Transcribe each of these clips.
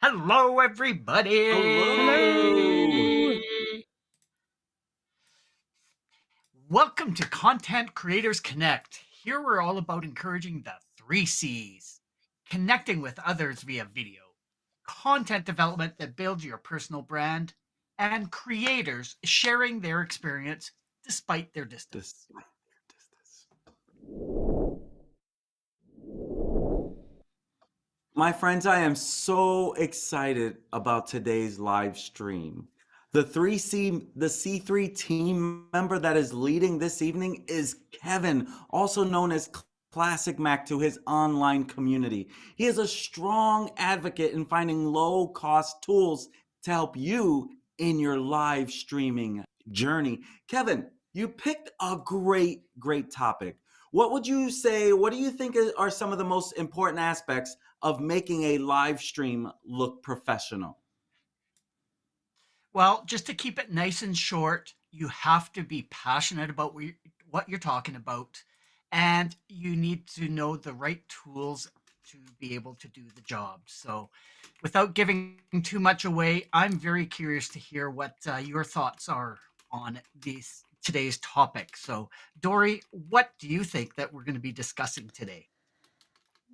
Hello, everybody. Hello. Welcome to Content Creators Connect. Here we're all about encouraging the 3 C's: connecting with others via video, content development that builds your personal brand, and creators sharing their experience despite their distance. Despite their distance. My friends, I am so excited about today's live stream. The C3 team member that is leading this evening is Kevin, also known as ClasicMac to his online community. He is a strong advocate in finding low-cost tools to help you in your live streaming journey. Kevin, you picked a great topic. What would you say, what do you think are some of the most important aspects of making a live stream look professional? Well, just to keep it nice and short, you have to be passionate about what you're talking about, and you need to know the right tools to be able to do the job. So, without giving too much away, I'm very curious to hear what your thoughts are on today's topic. So, Dori, what do you think that we're going to be discussing today?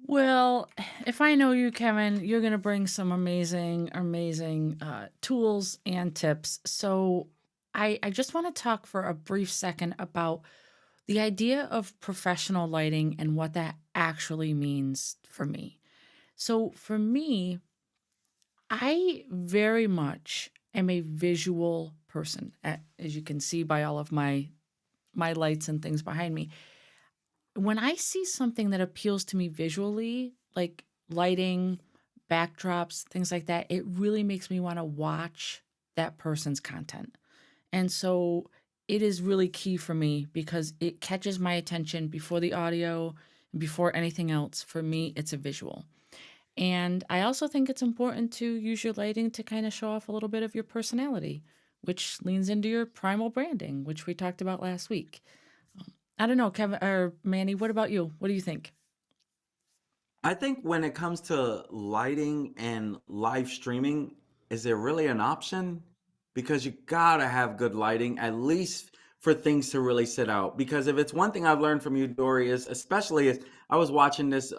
Well, if I know you, Kevin, you're going to bring some amazing tools and tips. So I just want to talk for a brief second about the idea of professional lighting and what that actually means for me. So for me, I very much am a visual person, as you can see by all of my lights and things behind me. When I see something that appeals to me visually, like lighting, backdrops, things like that, it really makes me want to watch that person's content. And so it is really key for me because it catches my attention before the audio, before anything else. For me, it's a visual. And I also think it's important to use your lighting to kind of show off a little bit of your personality, which leans into your primal branding, which we talked about last week. I don't know, Kevin or Manny, what about you? What do you think? I think when it comes to lighting and live streaming, is there really an option? Because you gotta have good lighting, at least for things to really sit out. Because if it's one thing I've learned from you, Dory, is especially is I was watching this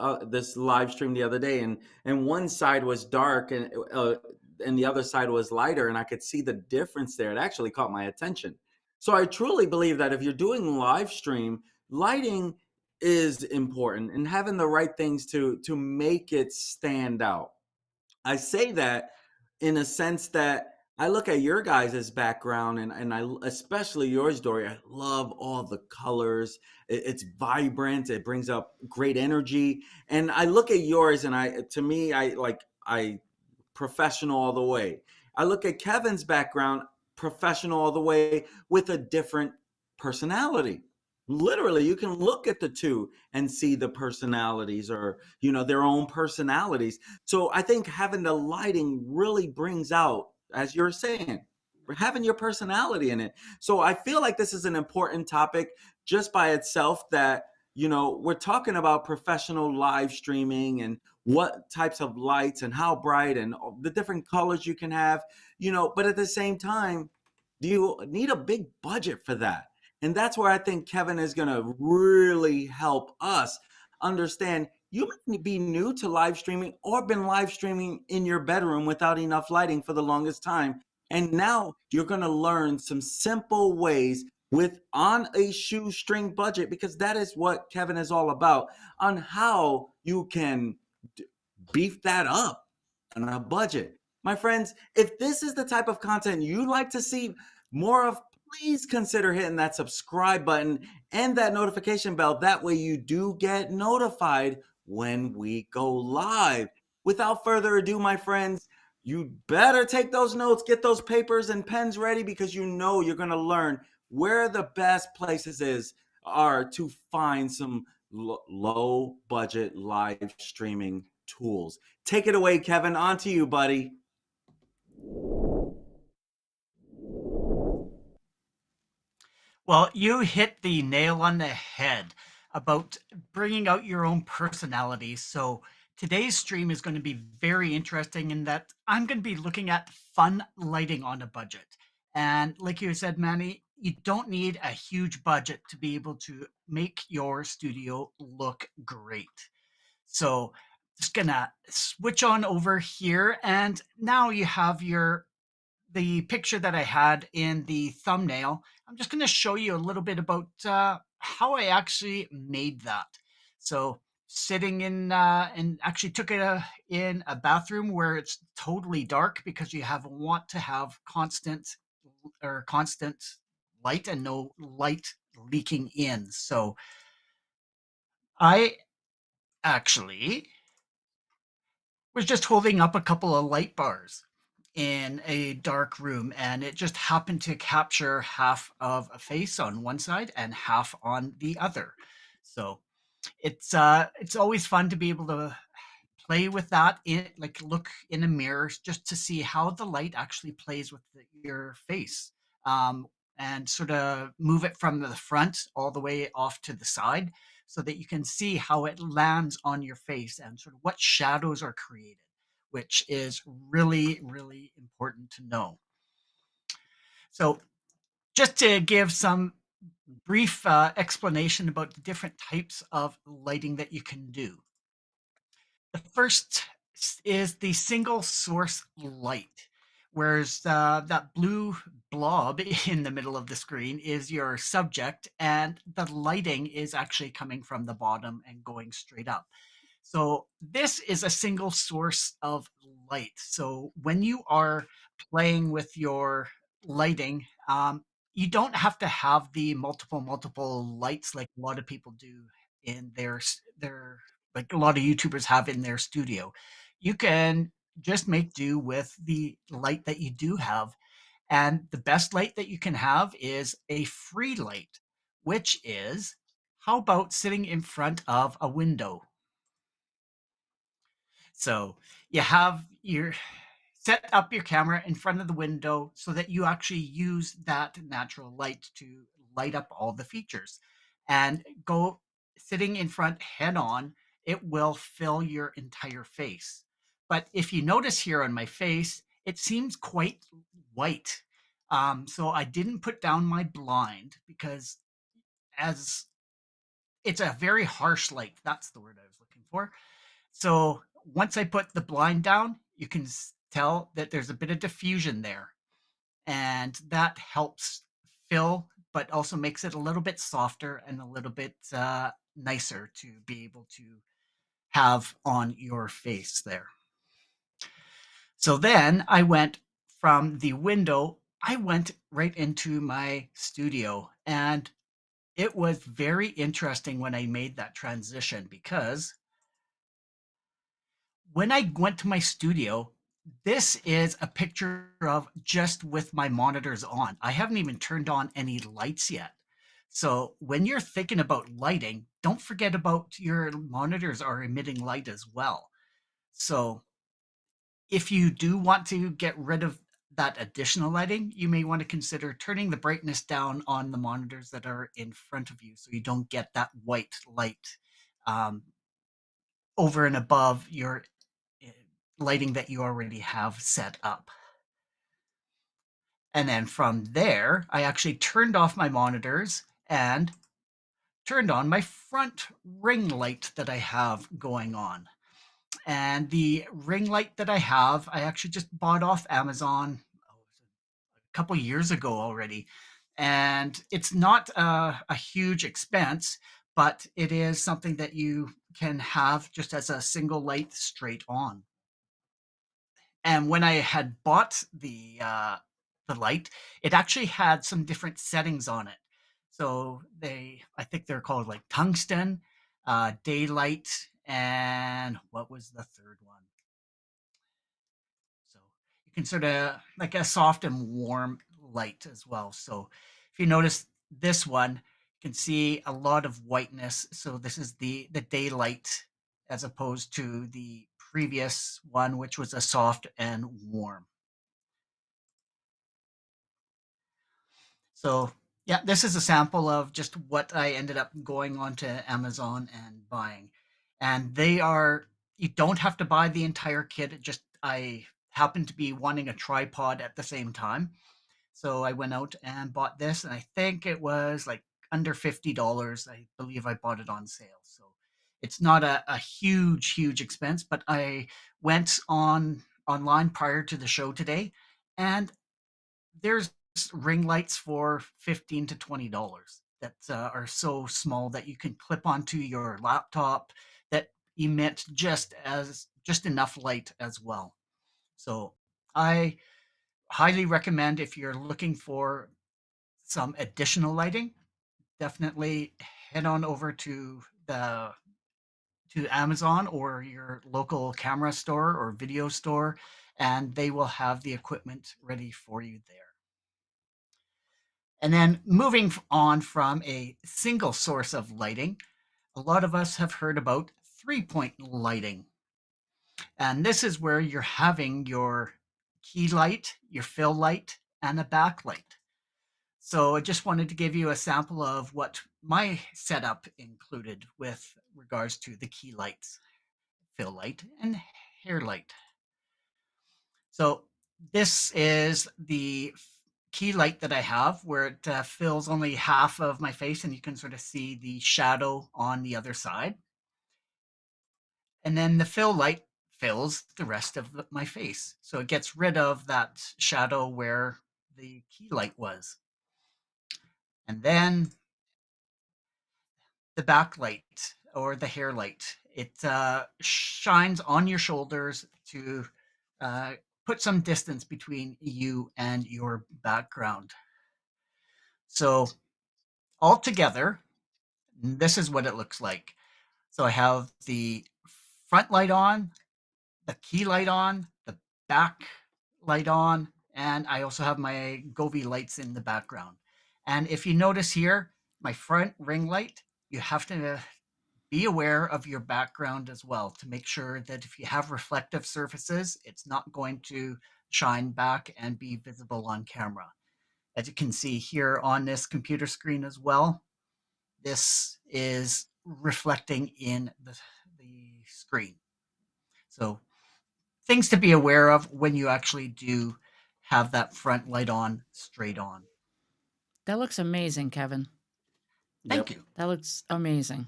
live stream the other day, and one side was dark and the other side was lighter, and I could see the difference there. It actually caught my attention. So I truly believe that if you're doing live stream, lighting is important and having the right things to make it stand out. I say that in a sense that I look at your guys' background and I especially yours, Dory. I love all the colors. It's vibrant. It brings up great energy. And I look at yours and to me, I professional all the way. I look at Kevin's background, professional all the way with a different personality. Literally, you can look at the two and see the personalities or, their own personalities. So I think having the lighting really brings out, as you're saying, having your personality in it. So I feel like this is an important topic just by itself that, we're talking about professional live streaming and what types of lights and how bright and the different colors you can have, but at the same time, do you need a big budget for that? And that's where I think Kevin is going to really help us understand. You might be new to live streaming or been live streaming in your bedroom without enough lighting for the longest time. And now you're going to learn some simple ways with on a shoestring budget, because that is what Kevin is all about, on how you can beef that up on a budget. My friends, if this is the type of content you like to see more of, please consider hitting that subscribe button and that notification bell. That way you do get notified when we go live. Without further ado, my friends, you better take those notes, get those papers and pens ready, because you're going to learn where the best places are to find some low budget live streaming tools. Take it away, Kevin. On to you, buddy. Well, you hit the nail on the head about bringing out your own personality. So, today's stream is going to be very interesting in that I'm going to be looking at fun lighting on a budget. And like you said, Manny, you don't need a huge budget to be able to make your studio look great. So just gonna switch on over here, and now you have the picture that I had in the thumbnail. I'm just going to show you a little bit about how I actually made that. So sitting in and actually took it in a bathroom where it's totally dark because you want to have constant light and no light leaking in. So I actually was just holding up a couple of light bars in a dark room, and it just happened to capture half of a face on one side and half on the other. So it's always fun to be able to play with that, in like look in a mirror just to see how the light actually plays with your face, um, and sort of move it from the front all the way off to the side so that you can see how it lands on your face and sort of what shadows are created, which is really, really important to know. So just to give some brief explanation about the different types of lighting that you can do. The first is the single source light, whereas that blue blob in the middle of the screen is your subject, and the lighting is actually coming from the bottom and going straight up. So this is a single source of light. So when you are playing with your lighting, you don't have to have the multiple lights like a lot of people do in their like a lot of YouTubers have in their studio. You can just make do with the light that you do have. And the best light that you can have is a free light, which is, how about sitting in front of a window? So you have your set up your camera in front of the window so that you actually use that natural light to light up all the features, and go sitting in front head on, it will fill your entire face. But if you notice here on my face, it seems quite white. So I didn't put down my blind because as it's a very harsh light, that's the word I was looking for. So once I put the blind down, you can tell that there's a bit of diffusion there, and that helps fill, but also makes it a little bit softer and a little bit nicer to be able to have on your face there. So then I went from the window, I went right into my studio, and it was very interesting when I made that transition because when I went to my studio, this is a picture of just with my monitors on. I haven't even turned on any lights yet. So when you're thinking about lighting, don't forget about your monitors are emitting light as well. So if you do want to get rid of that additional lighting, you may want to consider turning the brightness down on the monitors that are in front of you so you don't get that white light um, over and above your uh, lighting that you already have set up. And then from there, I actually turned off my monitors and turned on my front ring light that I have going on. And the ring light that I have, I actually just bought off Amazon a couple years ago already. And it's not a huge expense, but it is something that you can have just as a single light straight on. And when I had bought the light, it actually had some different settings on it. So I think they're called like tungsten, daylight, and what was the third one? So you can sort of like a soft and warm light as well. So if you notice this one, you can see a lot of whiteness. So this is the daylight as opposed to the previous one, which was a soft and warm. So yeah, this is a sample of just what I ended up going onto Amazon and buying. And they are, you don't have to buy the entire kit. It just I happened to be wanting a tripod at the same time. So I went out and bought this, and I think it was like under $50. I believe I bought it on sale. So it's not a huge, huge expense, but I went online prior to the show today, and there's ring lights for $15 to $20 that are so small that you can clip onto your laptop that emit just enough light as well. So I highly recommend, if you're looking for some additional lighting, definitely head on over to Amazon or your local camera store or video store, and they will have the equipment ready for you there. And then moving on from a single source of lighting, a lot of us have heard about 3-point lighting. And this is where you're having your key light, your fill light, and a backlight. So I just wanted to give you a sample of what my setup included with regards to the key lights, fill light, and hair light. So this is the key light that I have, where it fills only half of my face, and you can sort of see the shadow on the other side. And then the fill light fills the rest of my face. So it gets rid of that shadow where the key light was. And then the backlight or the hair light, it shines on your shoulders to put some distance between you and your background. So altogether, this is what it looks like. So I have the front light on, the key light on, the back light on, and I also have my Govee lights in the background. And if you notice here, my front ring light, you have to be aware of your background as well to make sure that if you have reflective surfaces, it's not going to shine back and be visible on camera. As you can see here on this computer screen as well, this is reflecting in the screen. So things to be aware of when you actually do have that front light on straight on. That looks amazing, Kevin. Thank Yep. you. That looks amazing.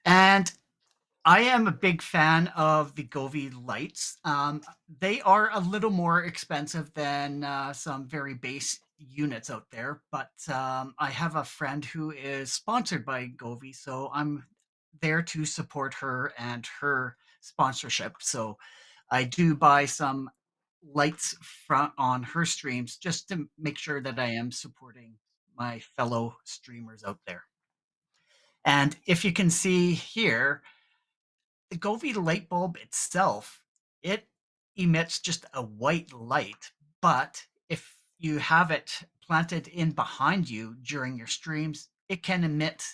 And I am a big fan of the Govee lights. They are a little more expensive than some very base units out there, but I have a friend who is sponsored by Govee, so I'm there to support her and her sponsorship. So I do buy some lights on her streams just to make sure that I am supporting my fellow streamers out there. And if you can see here, the Govee light bulb itself, it emits just a white light, but if you have it planted in behind you during your streams, it can emit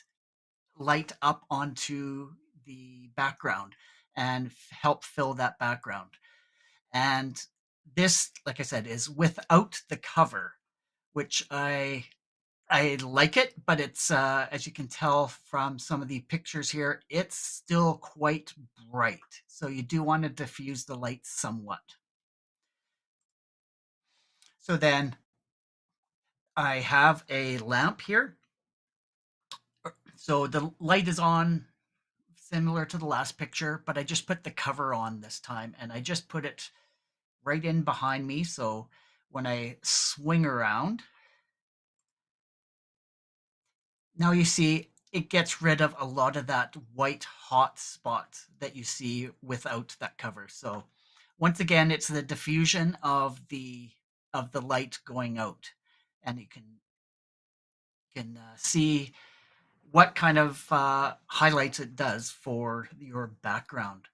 light up onto the background and help fill that background. And this, like I said, is without the cover, which I like it, but it's as you can tell from some of the pictures here, it's still quite bright. So you do want to diffuse the light somewhat. So then I have a lamp here. So the light is on similar to the last picture, but I just put the cover on this time, and I just put it right in behind me. So when I swing around, now you see it gets rid of a lot of that white hot spot that you see without that cover. So once again, it's the diffusion of the light going out, and you can see what kind of highlights it does for your background.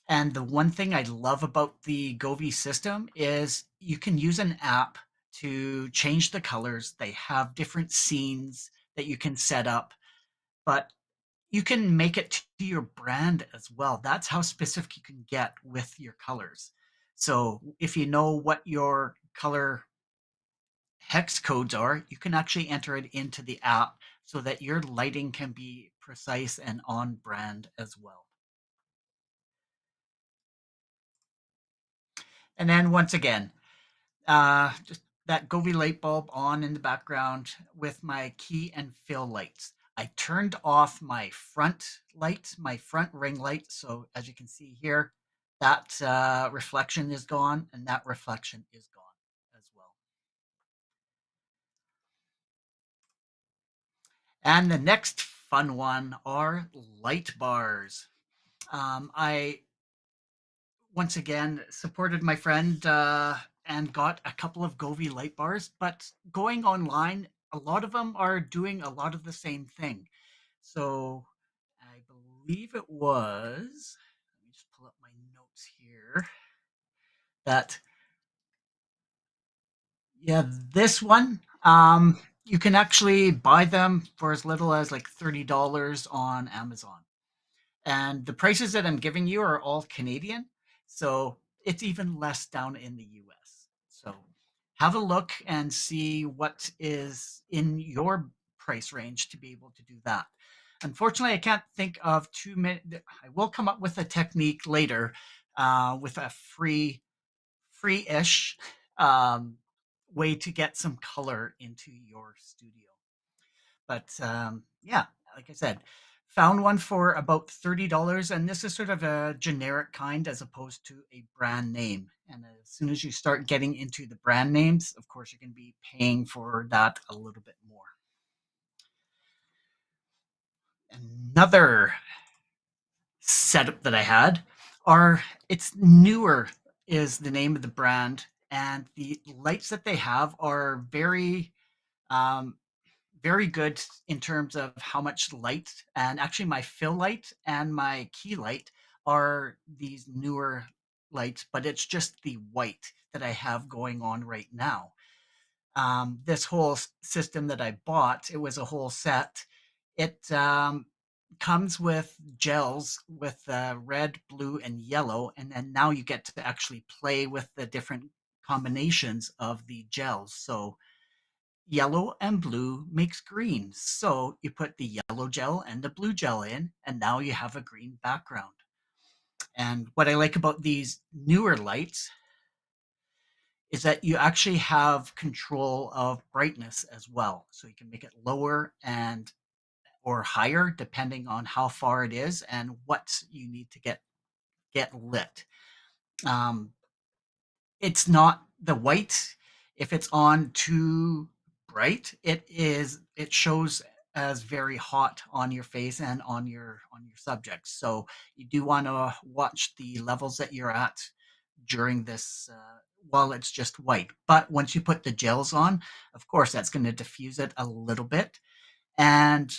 And the one thing I love about the Govee system is you can use an app to change the colors. They have different scenes that you can set up, but you can make it to your brand as well. That's how specific you can get with your colors. So if you know what your color hex codes are, you can actually enter it into the app so that your lighting can be precise and on brand as well. And then once again, just that Govee light bulb on in the background with my key and fill lights. I turned off my front light, my front ring light. So as you can see here, that reflection is gone and that reflection is gone as well. And the next fun one are light bars. I once again supported my friend and got a couple of Govee light bars, but going online, a lot of them are doing a lot of the same thing. So I believe it was, let me just pull up my notes here, that, yeah, this one, you can actually buy them for as little as like $30 on Amazon. And the prices that I'm giving you are all Canadian. So it's even less down in the US. So have a look and see what is in your price range to be able to do that. Unfortunately, I can't think of too many. I will come up with a technique later with a free-ish way to get some color into your studio. But yeah, like I said, found one for about $30, and this is sort of a generic kind as opposed to a brand name. And as soon as you start getting into the brand names, of course, you're going to be paying for that a little bit more. Another setup that I had are, it's Newer is the name of the brand, and the lights that they have are um, very good in terms of how much light. And actually my fill light and my key light are these Newer lights, but it's just the white that I have going on right now. This whole system that I bought, it was a whole set. It comes with gels with red, blue, and yellow, and then now you get to actually play with the different combinations of the gels. So yellow and blue makes green. So you put the yellow gel and the blue gel in, and now you have a green background. And what I like about these Newer lights is that you actually have control of brightness as well. So you can make it lower and or higher depending on how far it is and what you need to get lit. Um, it's not the white. If it's on too bright, it shows as very hot on your face and on your subject. So you do want to watch the levels that you're at during this while it's just white. But once you put the gels on, of course, that's going to diffuse it a little bit. And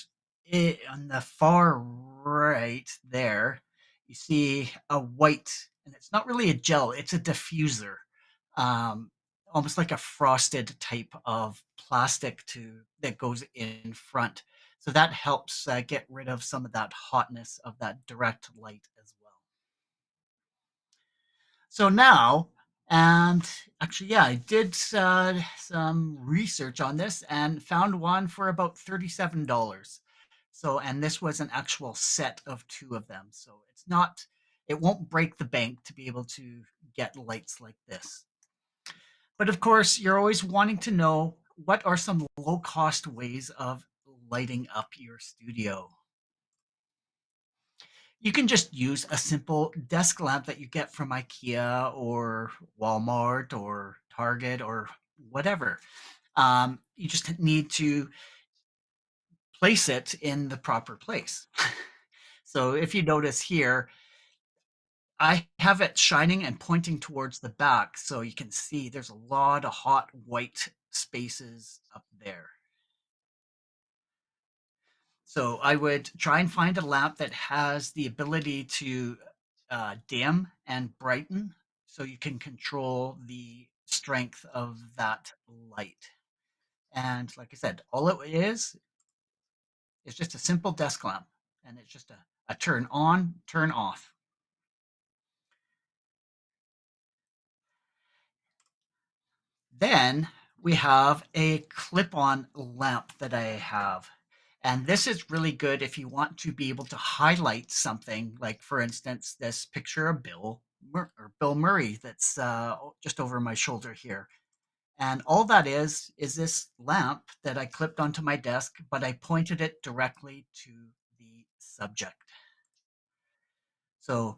on the far right there, you see a white, and it's not really a gel, it's a diffuser, um, almost like a frosted type of plastic that goes in front. So that helps get rid of some of that hotness of that direct light as well. So now, and actually, yeah, I did some research on this and found one for about $37. So, and this was an actual set of two of them. So it's not, it won't break the bank to be able to get lights like this. But of course, you're always wanting to know what are some low cost ways of lighting up your studio. You can just use a simple desk lamp that you get from IKEA or Walmart or Target or whatever. You just need to place it in the proper place. So if you notice here, I have it shining and pointing towards the back, so you can see there's a lot of hot white spaces up there. So I would try and find a lamp that has the ability to dim and brighten, so you can control the strength of that light. And like I said, all it is just a simple desk lamp, and it's just a turn on, turn off. Then we have a clip-on lamp that I have. And this is really good if you want to be able to highlight something, like, for instance, this picture of Bill Murray that's just over my shoulder here. And all that is this lamp that I clipped onto my desk, but I pointed it directly to the subject. So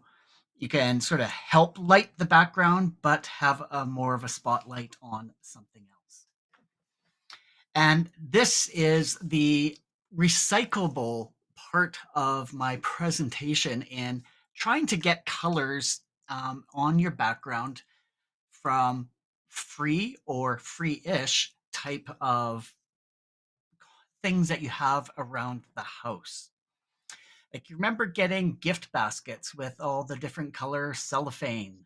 you can sort of help light the background, but have a more of a spotlight on something else. And this is the recyclable part of my presentation in trying to get colors on your background from free or free-ish type of things that you have around the house. Like, you remember getting gift baskets with all the different color cellophane?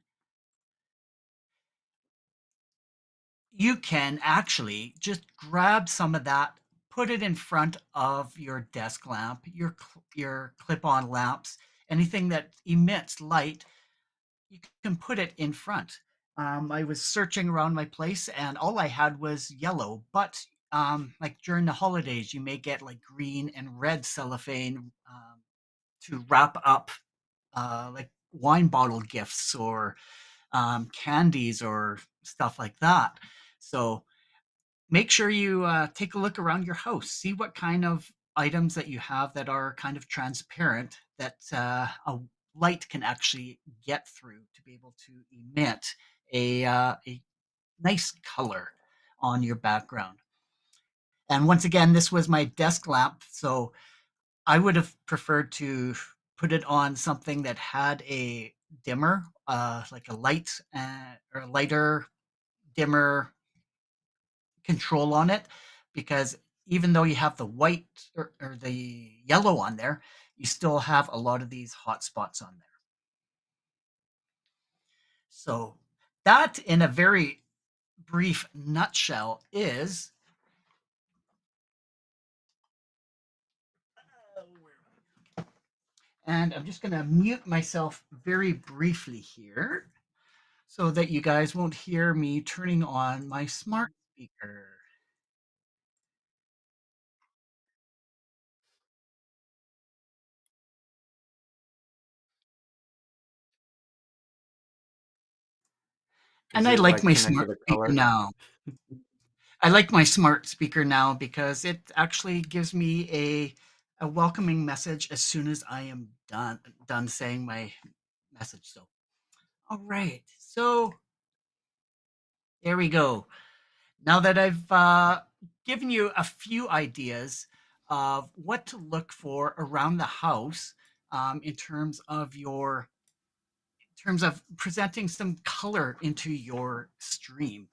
You can actually just grab some of that, put it in front of your desk lamp, your clip-on lamps, anything that emits light, you can put it in front. I was searching around my place and all I had was yellow, but like during the holidays, you may get like green and red cellophane to wrap up like wine bottle gifts or candies or stuff like that. So make sure you take a look around your house, see what kind of items that you have that are kind of transparent that a light can actually get through to be able to emit a nice color on your background. And once again, this was my desk lamp, so I would have preferred to put it on something that had a dimmer, like a light or a lighter dimmer control on it, because even though you have the white or the yellow on there, you still have a lot of these hot spots on there. So that, in a very brief nutshell, is and I'm just going to mute myself very briefly here so that you guys won't hear me turning on my smart speaker. Is And I it like like my connected smart to speaker color? now. I like my smart speaker now because it actually gives me a welcoming message as soon as I am done saying my message. So, all right. So there we go. Now that I've given you a few ideas of what to look for around the house in terms of presenting some color into your stream.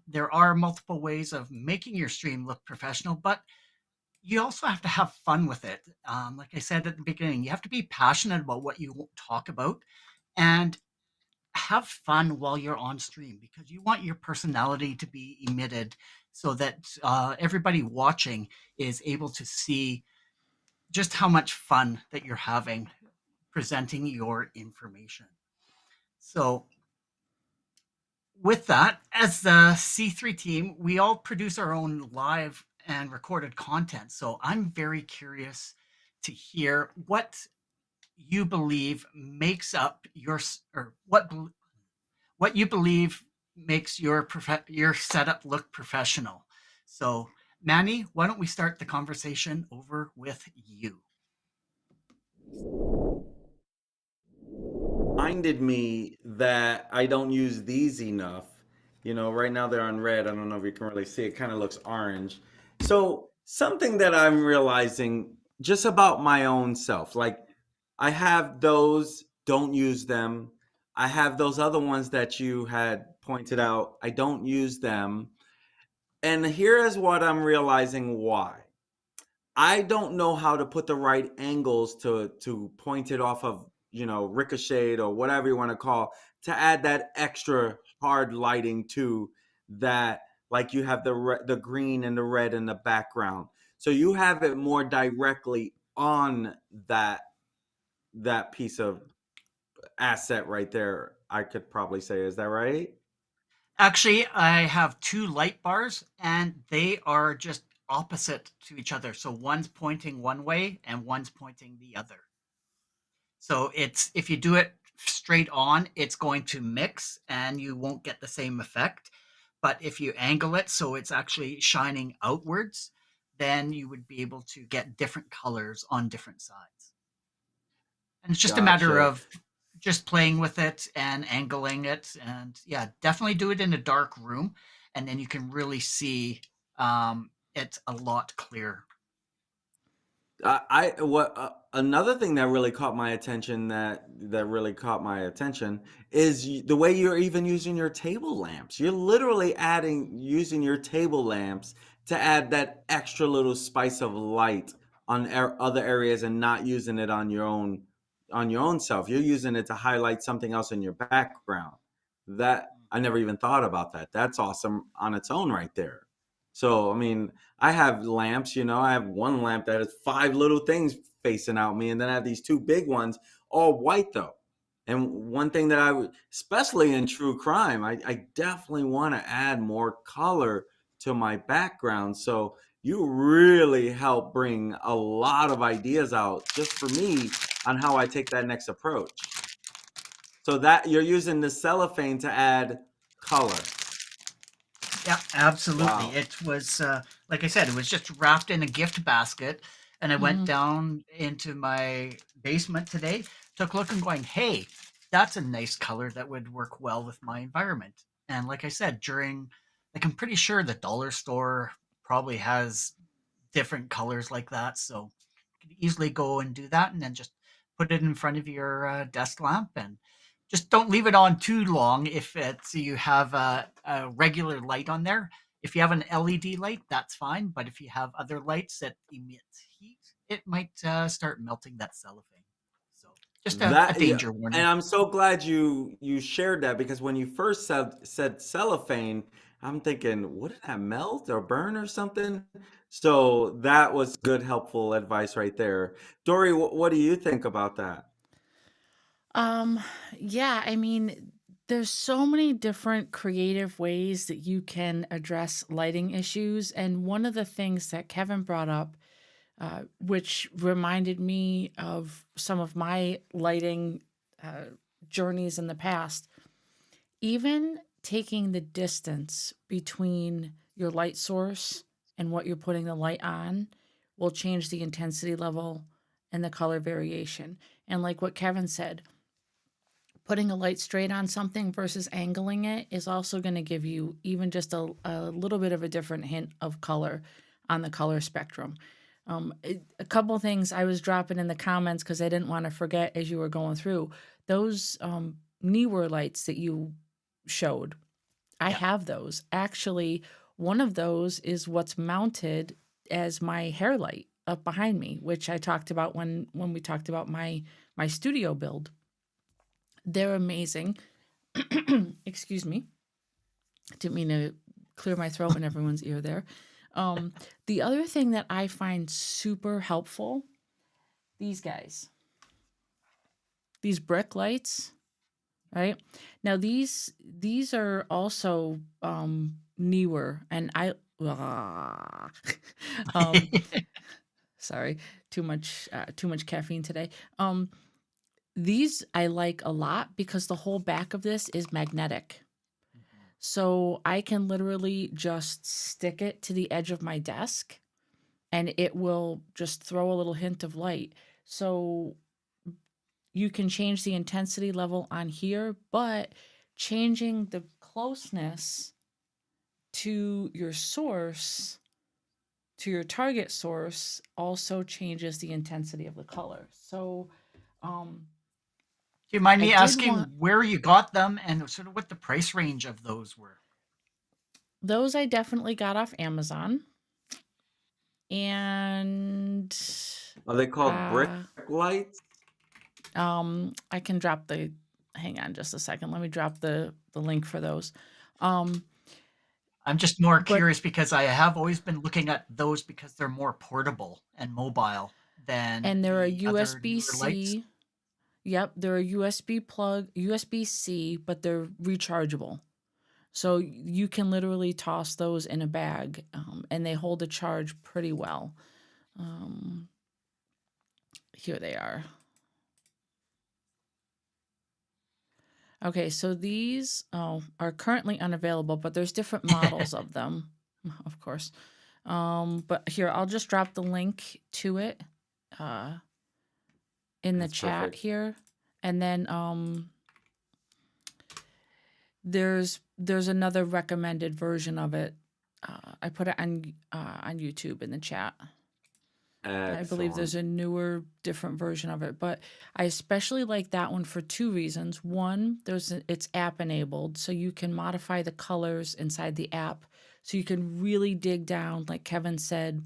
There are multiple ways of making your stream look professional, but you also have to have fun with it. Like I said at the beginning, you have to be passionate about what you talk about and have fun while you're on stream, because you want your personality to be emitted so that everybody watching is able to see just how much fun that you're having presenting your information. So with that, as the C3 team, we all produce our own live and recorded content. So I'm very curious to hear what you believe makes up your, or what you believe makes your setup look professional. So Manny, why don't we start the conversation over with you? Reminded me that I don't use these enough. You know, right now they're on red. I don't know if you can really see. It kind of looks orange. So, something that I'm realizing just about my own self, like I have those, don't use them. I have those other ones that you had pointed out. I don't use them. And here is what I'm realizing why. I don't know how to put the right angles to point it off of, ricochet or whatever you want to call, to add that extra hard lighting to that, like you have the green and the red in the background. So you have it more directly on that piece of asset right there. I could probably say, is that right? Actually, I have two light bars and they are just opposite to each other. So one's pointing one way and one's pointing the other. So it's if you do it straight on, it's going to mix and you won't get the same effect. But if you angle it so it's actually shining outwards, then you would be able to get different colors on different sides. And it's just a matter Gotcha. of just playing with it and angling it. And yeah, definitely do it in a dark room. And then you can really see it a lot clearer. I what another thing that really caught my attention is the way you're even using your table lamps. You're literally adding using your table lamps to add that extra little spice of light on other areas and not using it on your own self. You're using it to highlight something else in your background. That I never even thought about that. That's awesome on its own right there. So, I mean, I have lamps, I have one lamp that has five little things facing out me, and then I have these two big ones, all white though. And one thing that I would, especially in true crime, I definitely want to add more color to my background. So you really help bring a lot of ideas out just for me on how I take that next approach. So that you're using the cellophane to add color. Yeah, absolutely. Wow. It was, like I said, it was just wrapped in a gift basket. And I went Mhm. down into my basement today, took a look and going, hey, that's a nice color that would work well with my environment. And like I said, I'm pretty sure the dollar store probably has different colors like that. So you could easily go and do that and then just put it in front of your desk lamp and just don't leave it on too long if it's you have a regular light on there. If you have an LED light, that's fine. But if you have other lights that emit heat, it might start melting that cellophane. So just a That yeah, danger warning. and I'm so glad you shared that because when you first said cellophane, I'm thinking, would that melt or burn or something? So that was good, helpful advice right there. Dory, what do you think about that? Um, yeah, I mean, there's so many different creative ways that you can address lighting issues. And one of the things that Kevin brought up, which reminded me of some of my lighting uh, journeys in the past, even taking the distance between your light source and what you're putting the light on will change the intensity level and the color variation. And like what Kevin said, putting a light straight on something versus angling it is also going to give you even just a little bit of a different hint of color on the color spectrum. A couple things I was dropping in the comments because I didn't want to forget as you were going through those newer lights that you showed. I Yeah. have those. Actually, one of those is what's mounted as my hair light up behind me, which I talked about when we talked about my studio build. They're amazing. Excuse me. Didn't mean to clear my throat in everyone's ear there. The other thing that I find super helpful, these guys, these brick lights, right? Now these are also newer, and I um sorry, too much caffeine today. These I like a lot because the whole back of this is magnetic. Mhm. So I can literally just stick it to the edge of my desk and it will just throw a little hint of light. So you can change the intensity level on here, but changing the closeness to your source, to your target source, also changes the intensity of the color. So um, Do you mind I me did want asking where you got them and sort of what the price range of those were? those, I definitely got off Amazon. And Are they called brick uh lights? I can drop the hang on just a second. Let me drop the link for those. Um I'm just more but curious because I have always been looking at those because they're more portable and mobile than and they're a the other newer lights. USB-C. Yep, they're a USB plug, USB-C, but they're rechargeable. So you can literally toss those in a bag, and they hold a charge pretty well. Um, Here they are. Okay, so these are currently unavailable, but there's different models of them, of course. But here, I'll just drop the link to it uh, in the That's chat perfect. here. And then there's another recommended version of it. I put it on YouTube in the chat. I believe Excellent. there's a newer, different version of it, but I especially like that one for two reasons. One, it's app enabled, so you can modify the colors inside the app, so you can really dig down, like Kevin said,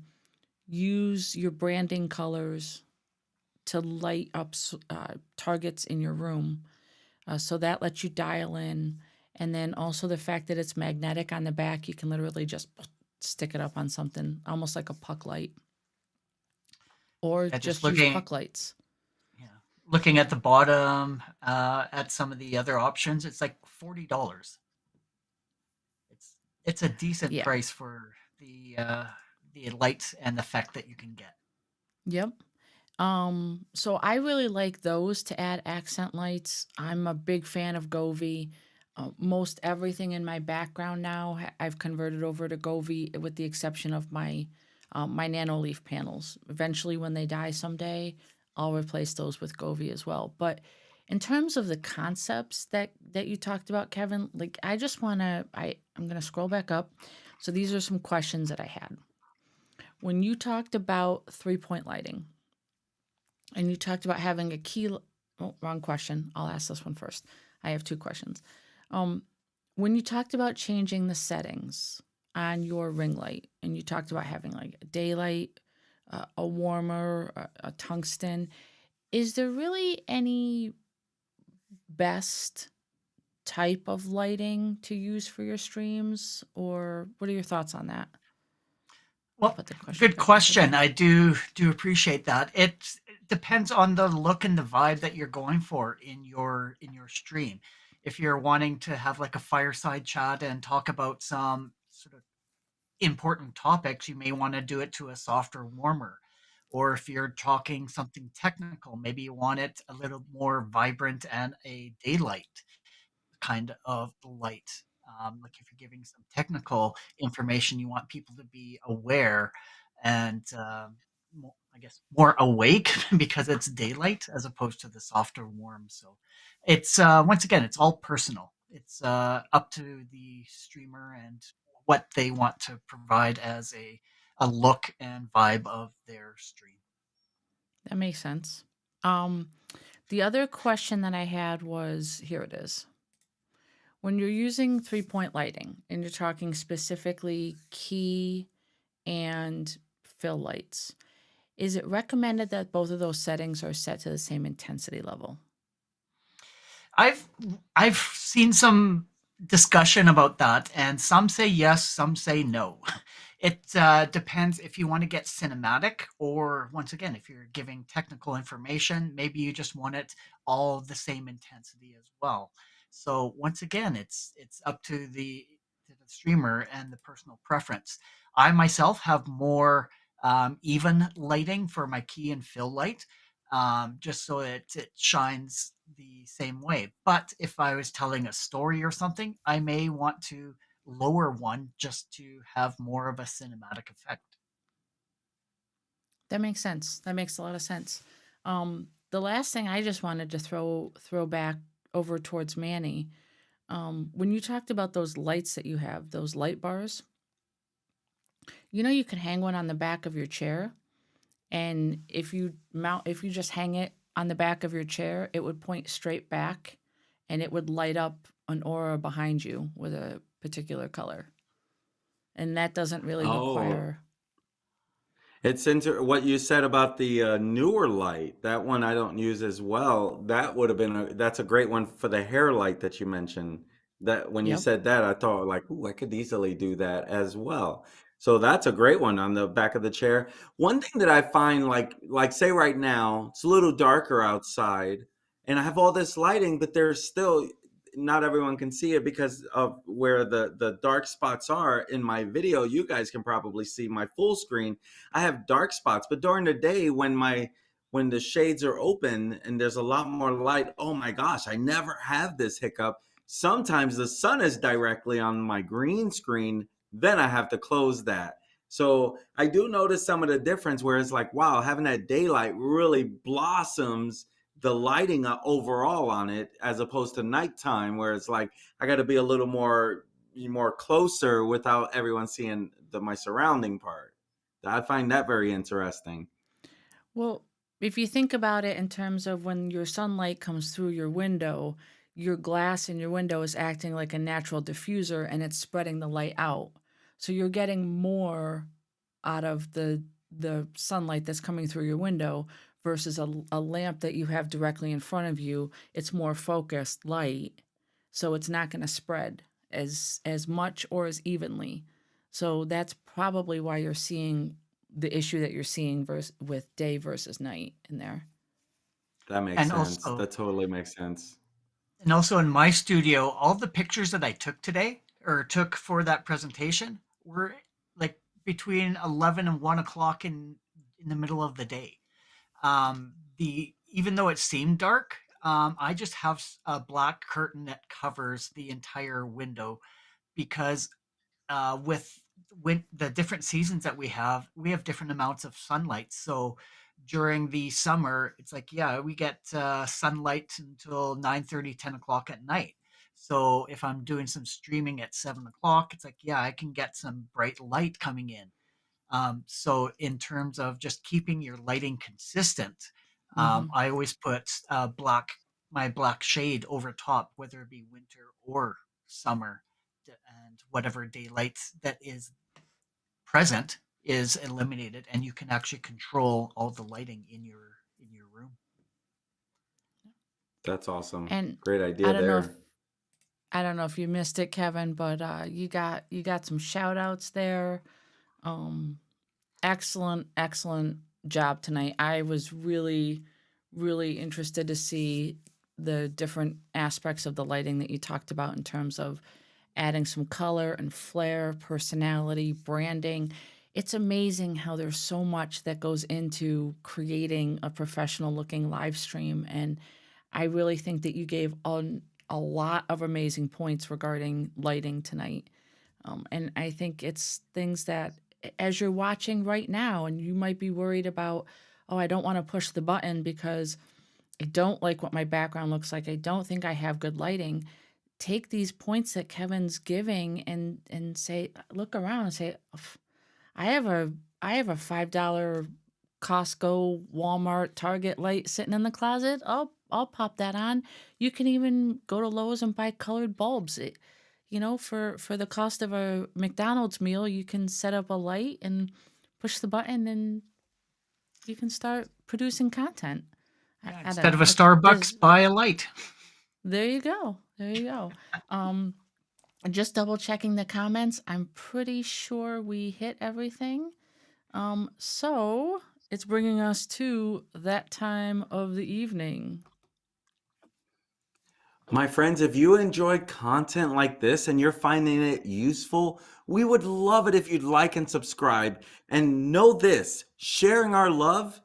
use your branding colors to light up targets in your room. So that lets you dial in, and then also the fact that it's magnetic on the back, you can literally just stick it up on something, almost like a puck light, or Yeah, just just use looking, puck lights. yeah, looking at the bottom at some of the other options, it's like $40. It's it's a decent Yeah. price for the light and effect that you can get. Yep. So I really like those to add accent lights. I'm a big fan of Govee. Most everything in my background now, I've converted over to Govee, with the exception of my nano leaf panels. Eventually, when they die someday, I'll replace those with Govee as well. But in terms of the concepts that you talked about, Kevin, like I'm gonna scroll back up. So these are some questions that I had. When you talked about 3-point lighting, and you talked about having a key. Oh, wrong question. I'll ask this one first. I have two questions. Um, when you talked about changing the settings on your ring light, and you talked about having like a daylight, a warmer, a tungsten, is there really any best type of lighting to use for your streams, or what are your thoughts on that? I'll Well, put the question good back up question. again. I do appreciate that. It depends on the look and the vibe that you're going for in your stream. If you're wanting to have like a fireside chat and talk about some sort of important topics, you may want to do it to a softer, warmer. Or if you're talking something technical, maybe you want it a little more vibrant and a daylight kind of light. Like if you're giving some technical information, you want people to be aware and I guess more awake because it's daylight as opposed to the softer warm. So it's once again, it's all personal. It's up to the streamer and what they want to provide as a look and vibe of their stream. That makes sense. Um, the other question that I had was, here it is. When you're using 3-point lighting and you're talking specifically key and fill lights, is it recommended that both of those settings are set to the same intensity level? I've I've seen some discussion about that, and some say yes, some say no. It depends if you want to get cinematic, or once again, if you're giving technical information, maybe you just want it all the same intensity as well. So once again, it's up to the streamer and the personal preference. I myself have more even lighting for my key and fill light, just so it shines the same way. But if I was telling a story or something, I may want to lower one just to have more of a cinematic effect. That makes sense. That makes a lot of sense. The last thing I just wanted to throw back over towards Manny, when you talked about those lights that you have, those light bars, you can hang one on the back of your chair, and if you just hang it on the back of your chair, it would point straight back, and it would light up an aura behind you with a particular color. And that doesn't really Oh, require. it's what you said about the newer light. That one I don't use as well. That would have been that's a great one for the hair light that you mentioned. That when you Yep. said that, I thought like, ooh, I could easily do that as well. So that's a great one on the back of the chair. One thing that I find like say right now, it's a little darker outside and I have all this lighting, but there's still not everyone can see it because of where the dark spots are in my video. You guys can probably see my full screen. I have dark spots, but during the day when the shades are open and there's a lot more light, oh my gosh, I never have this hiccup. Sometimes the sun is directly on my green screen, then I have to close that. So I do notice some of the difference where it's like, wow, having that daylight really blossoms the lighting overall on it, as opposed to nighttime where it's like I got to be a little more closer without everyone seeing my surrounding part. I find that very interesting. Well, if you think about it in terms of when your sunlight comes through your window, your glass in your window is acting like a natural diffuser and it's spreading the light out. So you're getting more out of the sunlight that's coming through your window versus a lamp that you have directly in front of you. It's more focused light, so it's not going to spread as much or as evenly. So that's probably why you're seeing the issue that you're seeing with day versus night in there. That makes And sense. also, That totally makes sense. and also in my studio, all the pictures that I took today or took for that presentation were like between 11 and 1 o'clock in the middle of the day. The Even though it seemed dark, I just have a black curtain that covers the entire window because with the different seasons that we have different amounts of sunlight. So during the summer, it's like, yeah, we get sunlight until 9:30, 10 o'clock at night. So if I'm doing some streaming at 7 o'clock, it's like, yeah, I can get some bright light coming in. So in terms of just keeping your lighting consistent, Mm-hmm. I always put my black shade over top, whether it be winter or summer, and whatever daylight that is present is eliminated, and you can actually control all the lighting in your room. That's awesome. And Great I idea don't know if there. I don't know if you missed it, Kevin, but you got some shout outs there. Um, excellent job tonight. I was really interested to see the different aspects of the lighting that you talked about in terms of adding some color and flair, personality, branding. It's amazing how there's so much that goes into creating a professional looking live stream. And I really think that you gave a lot of amazing points regarding lighting tonight. And I think it's things that, as you're watching right now, and you might be worried about, oh, I don't want to push the button because I don't like what my background looks like. I don't think I have good lighting. Take these points that Kevin's giving and say, look around and say, I have a $5 Costco, Walmart, Target light sitting in the closet. I'll pop that on. You can even go to Lowe's and buy colored bulbs. For the cost of a McDonald's meal, you can set up a light and push the button, and you can start producing content. Yeah, I don't instead of know. a It's this. Starbucks, buy a light. There you go. There you go. Um, just double checking the comments. I'm pretty sure we hit everything. So it's bringing us to that time of the evening. My friends, if you enjoyed content like this and you're finding it useful, we would love it if you'd like and subscribe. And know this, sharing our love,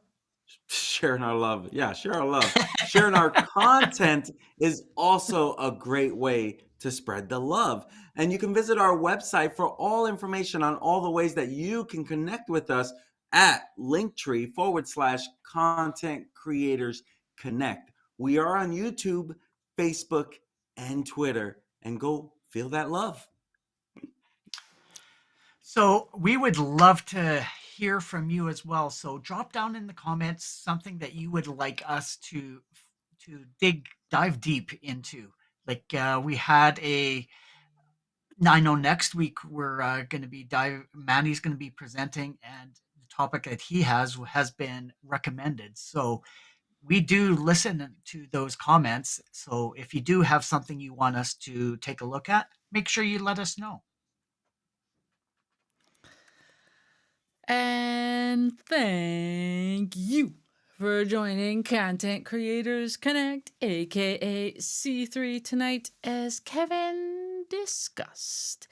yeah, share our love. Sharing our content is also a great way to spread the love. And you can visit our website for all information on all the ways that you can connect with us at linktree/content creators connect. We are on YouTube, Facebook, and Twitter. And go feel that love. So we would love to hear from you as well. So drop down in the comments something that you would like us to dive deep into. Like we had a I know next week we're going to be Manny's going to be presenting, and the topic that he has been recommended. So we do listen to those comments. So if you do have something you want us to take a look at, make sure you let us know. And thank you for joining Content Creators Connect, aka C3, tonight as Kevin discussed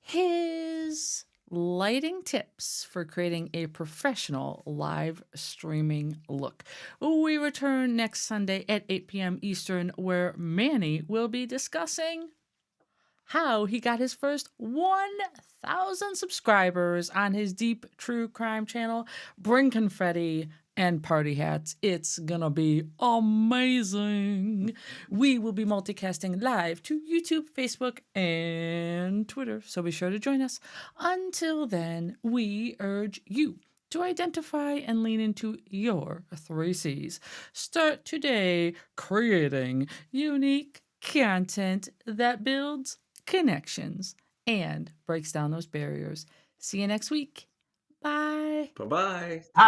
his lighting tips for creating a professional live streaming look. We return next Sunday at 8 p.m. Eastern, where Manny will be discussing how he got his first 1,000 subscribers on his deep true crime channel. Bring confetti and party hats. It's gonna be amazing. We will be multicasting live to YouTube, Facebook, and Twitter, so be sure to join us. Until then, we urge you to identify and lean into your 3 C's. Start today creating unique content that builds connections and breaks down those barriers. See you next week. Bye. Bye bye.